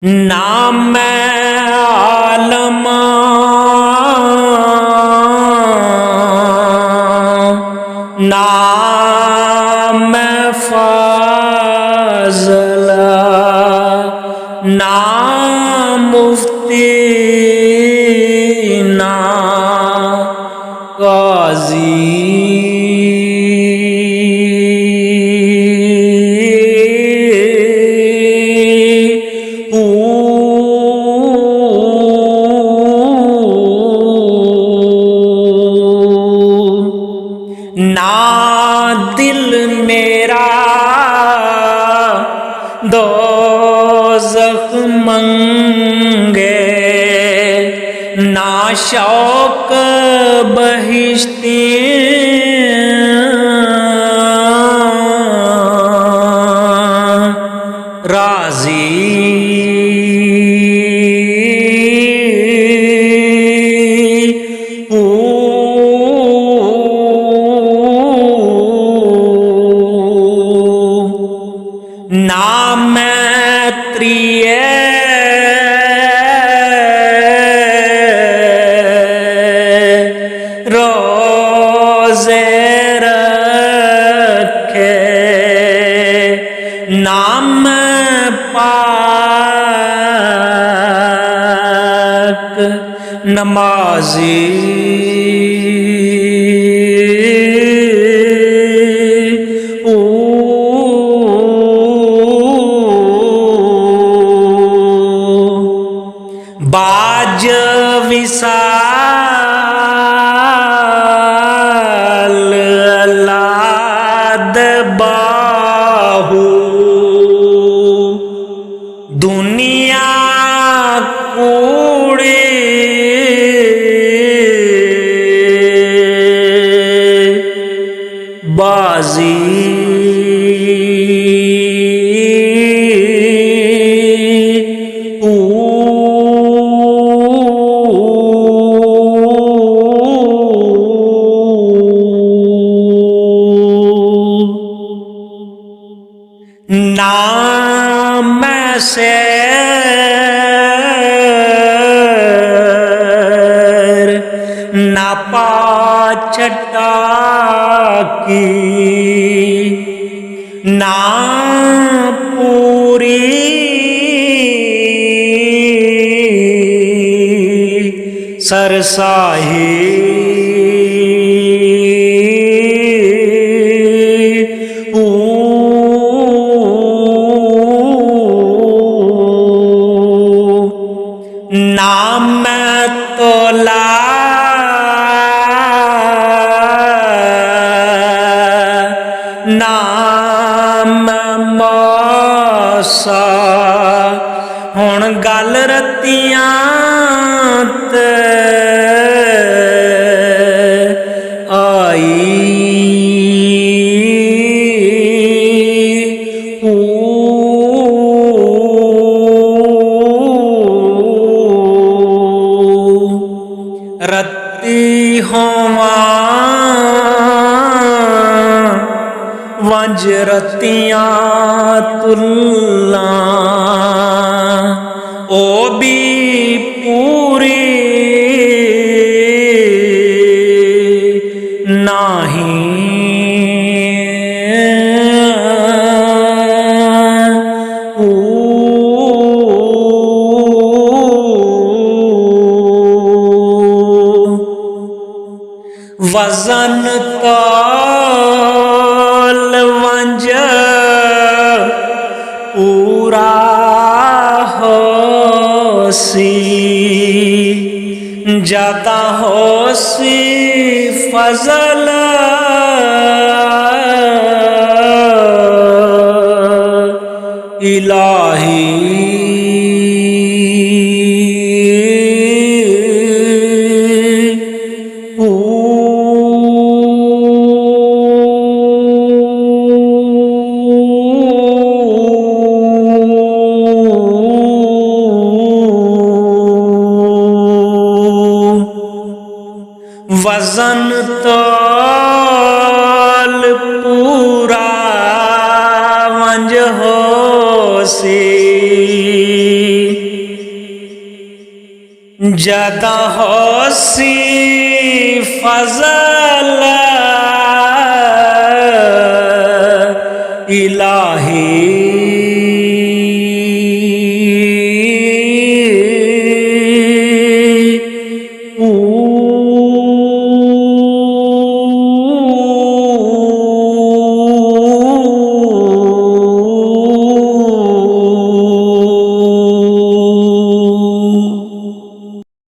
नाम आलम नाम फाज़ला नाम मुफ्ती ना काज़ी। ना दिल मेरा दोज़ख मंगे, ना शौक बहिश्ती राज़ी। नाम त्रिय रोज़े रखे, नाम पाक नमाज़ी। बाज विसाल लाद बाहू, दुनिया कूड़ी बाजी। नाम से नापा छटा की, ना पूरी सरसाही। नाम तोला नाम मौसा, हुण गल रतियां ते आई। रत्ती होवा वंज रतियां तुल्ला, ओ भी पूरी नाही। वज़न तौल वंज पूरा होसी, ज्यादा होसी फजल इलाही। वज़न तौल पूरा वंज होसी, जदा होसी फजल इला